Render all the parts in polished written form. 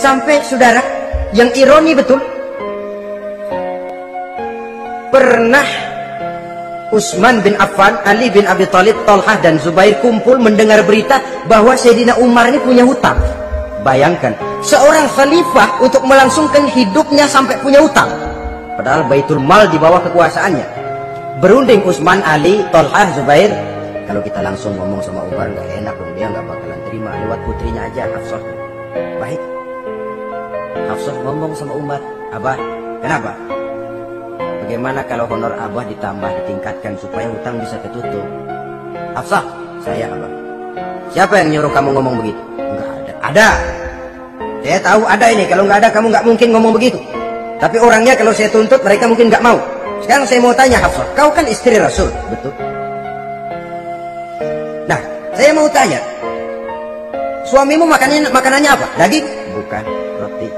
Sampai saudara, yang ironi betul, pernah Utsman bin Affan, Ali bin Abi Thalib, Thalhah dan Zubair kumpul mendengar berita bahwa Sayyidina Umar ini punya hutang. Bayangkan, seorang khalifah untuk melangsungkan hidupnya sampai punya hutang. Padahal Baitul Mal di bawah kekuasaannya. Berunding Utsman, Ali, Thalhah, Zubair, kalau kita langsung ngomong sama Umar nggak enak dong, dia nggak bakalan terima. Lewat putrinya aja, Hafsah. Baik, Hafsah ngomong sama Umar, Abah, kenapa? Bagaimana kalau honor Abah ditambah, ditingkatkan supaya hutang bisa ketutup? Hafsah, saya Abah. Siapa yang nyuruh kamu ngomong begitu? Enggak ada. Ada. Saya tahu ada ini. Kalau nggak ada, kamu nggak mungkin ngomong begitu. Tapi orangnya kalau saya tuntut, mereka mungkin nggak mau. Sekarang saya mau tanya Hafsah, kau kan istri Rasul, betul? Nah, saya mau tanya, suamimu makanannya apa? Daging? Bukan. Roti.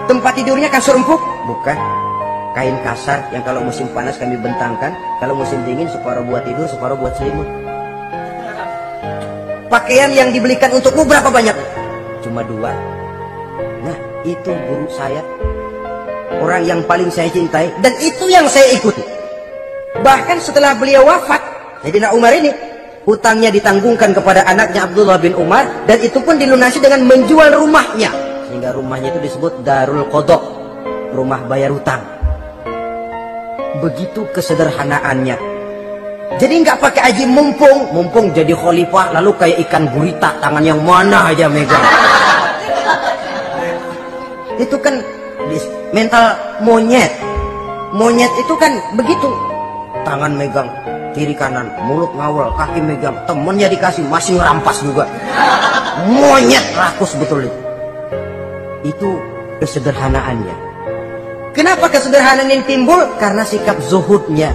Tempat tidurnya kasur empuk? Bukan. Kain kasar yang kalau musim panas kami bentangkan, kalau musim dingin separuh buat tidur, separuh buat selimut. Pakaian yang dibelikan untukmu berapa banyak? Cuma 2. Nah, itu guru saya, orang yang paling saya cintai, dan itu yang saya ikuti. Bahkan setelah beliau wafat, Sayyidina Umar ini, hutangnya ditanggungkan kepada anaknya Abdullah bin Umar, dan itu pun dilunasi dengan menjual rumahnya, sehingga rumahnya itu disebut Darul Qadha, rumah bayar hutang. Begitu kesederhanaannya. Jadi nggak pakai aji mumpung jadi khalifah lalu kayak ikan gurita, tangan yang mana aja megang. Itu kan mental monyet. Monyet itu kan begitu, tangan megang kiri kanan, mulut ngawal, kaki megang, temennya dikasih masih ngerampas juga. Monyet rakus betul itu. Itu kesederhanaannya. Kenapa kesederhanaan ini timbul? Karena sikap zuhudnya.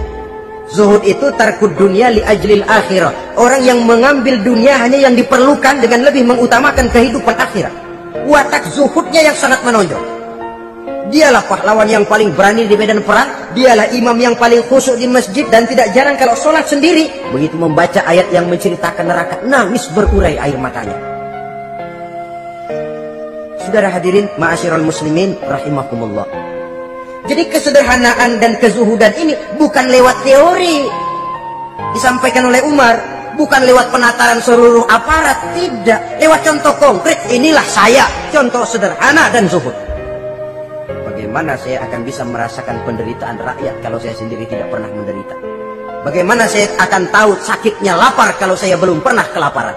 Zuhud itu tarkud dunia li ajlil akhirah. Orang yang mengambil dunia hanya yang diperlukan dengan lebih mengutamakan kehidupan akhirat. Watak zuhudnya yang sangat menonjol. Dialah pahlawan yang paling berani di medan perang. Dialah imam yang paling khusyuk di masjid. Dan tidak jarang kalau sholat sendiri, begitu membaca ayat yang menceritakan neraka, nangis berurai air matanya. Saudara hadirin ma'asyiral muslimin rahimakumullah. Jadi kesederhanaan dan kezuhudan ini bukan lewat teori disampaikan oleh Umar, bukan lewat penataran seluruh aparat, tidak, lewat contoh konkret. Inilah saya, contoh sederhana dan zuhud. Bagaimana saya akan bisa merasakan penderitaan rakyat kalau saya sendiri tidak pernah menderita? Bagaimana saya akan tahu sakitnya lapar kalau saya belum pernah kelaparan?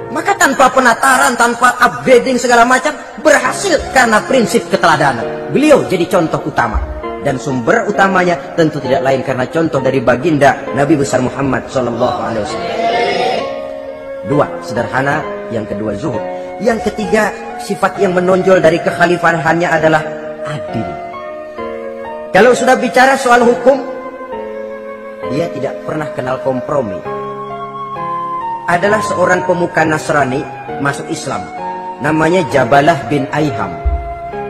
Maka tanpa penataran, tanpa upgrading segala macam, berhasil karena prinsip keteladanan. Beliau jadi contoh utama. Dan sumber utamanya tentu tidak lain karena contoh dari baginda Nabi besar Muhammad SAW. 2, sederhana. Yang kedua, zuhud. Yang ketiga, sifat yang menonjol dari kekhalifahannya adalah adil. Kalau sudah bicara soal hukum, dia tidak pernah kenal kompromi. Adalah seorang pemuka Nasrani masuk Islam, namanya Jabalah bin Aiham.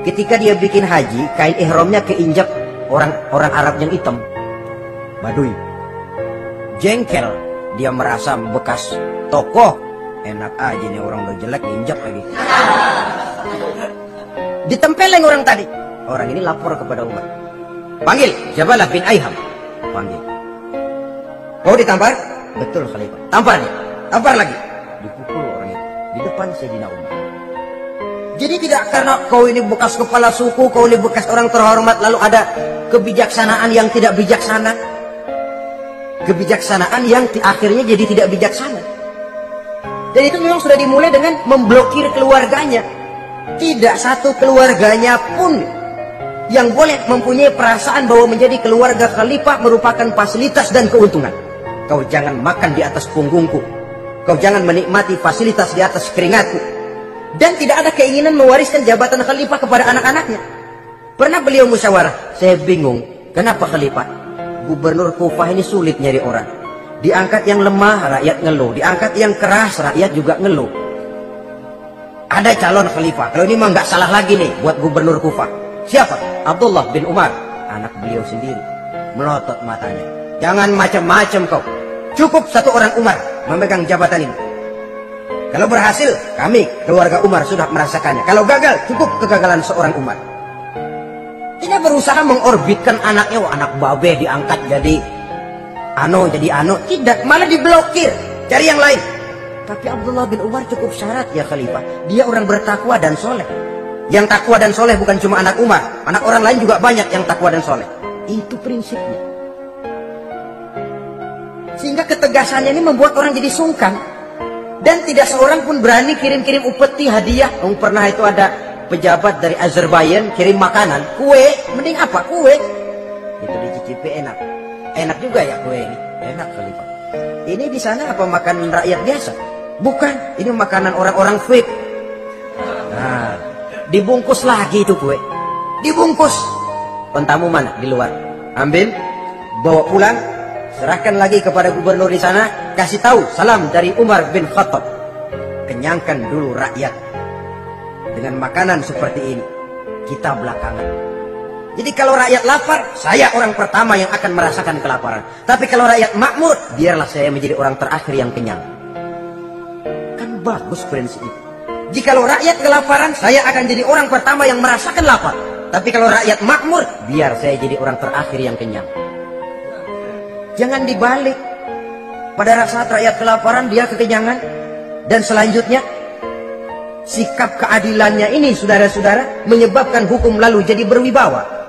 Ketika dia bikin haji, kain ihramnya keinjak orang Arab yang hitam, Baduy. Jengkel, dia merasa bekas tokoh, enak aja nih orang udah jelek injak lagi. Ditempeleng orang tadi. Orang ini lapor kepada Umar. Panggil Jabalah bin Aiham. Panggil. Kau ditampar? Betul Khalifah. Tampar dia. Tampar lagi. Dipukul orang itu di depan Sayyidina Umar. Jadi tidak karena kau ini bekas kepala suku, kau ini bekas orang terhormat, lalu ada kebijaksanaan yang tidak bijaksana. Kebijaksanaan yang akhirnya jadi tidak bijaksana. Dan itu memang sudah dimulai dengan memblokir keluarganya. Tidak satu keluarganya pun yang boleh mempunyai perasaan bahwa menjadi keluarga khalifah merupakan fasilitas dan keuntungan. Kau jangan makan di atas punggungku. Kau jangan menikmati fasilitas di atas keringatku. Dan tidak ada keinginan mewariskan jabatan khalifah kepada anak-anaknya. Pernah beliau musyawarah, saya bingung, kenapa khalifah? Gubernur Kufah ini sulit nyari orang. Diangkat yang lemah, rakyat ngeluh. Diangkat yang keras, rakyat juga ngeluh. Ada calon khalifah, kalau ini mah nggak salah lagi nih buat gubernur Kufah. Siapa? Abdullah bin Umar, anak beliau sendiri. Melotot matanya. Jangan macam-macam kau. Cukup satu orang Umar memegang jabatan ini. Kalau berhasil, kami keluarga Umar sudah merasakannya. Kalau gagal, cukup kegagalan seorang Umar. Tidak berusaha mengorbitkan anaknya, oh, anak babe diangkat jadi ano. Tidak, malah diblokir, cari yang lain. Tapi Abdullah bin Umar cukup syarat ya Khalifah. Dia orang bertakwa dan soleh. Yang takwa dan soleh bukan cuma anak Umar, anak orang lain juga banyak yang takwa dan soleh. Itu prinsipnya. Sehingga ketegasannya ini membuat orang jadi sungkan. Dan tidak seorang pun berani kirim-kirim upeti hadiah. Pernah itu ada pejabat dari Azerbaijan kirim makanan, kue, mending apa? Kue. Itu dicicipi enak. Enak juga ya kue ini. Enak Khalifah. Ini di sana apa makanan rakyat biasa? Bukan, ini makanan orang-orang VIP. Nah, dibungkus lagi itu kue. Dibungkus. Pentamu mana? Di luar. Ambil, bawa pulang, serahkan lagi kepada gubernur di sana, kasih tahu salam dari Umar bin Khattab. Kenyangkan dulu rakyat dengan makanan seperti ini. Kita belakangan. Jadi kalau rakyat lapar, saya orang pertama yang akan merasakan kelaparan. Tapi kalau rakyat makmur, biarlah saya menjadi orang terakhir yang kenyang. Kan bagus prinsip itu. Jikalau rakyat kelaparan, saya akan jadi orang pertama yang merasakan lapar. Tapi kalau rakyat makmur, biar saya jadi orang terakhir yang kenyang. Jangan dibalik. Pada saat rakyat kelaparan, dia kekenyangan. Dan selanjutnya, sikap keadilannya ini, saudara-saudara, menyebabkan hukum lalu jadi berwibawa.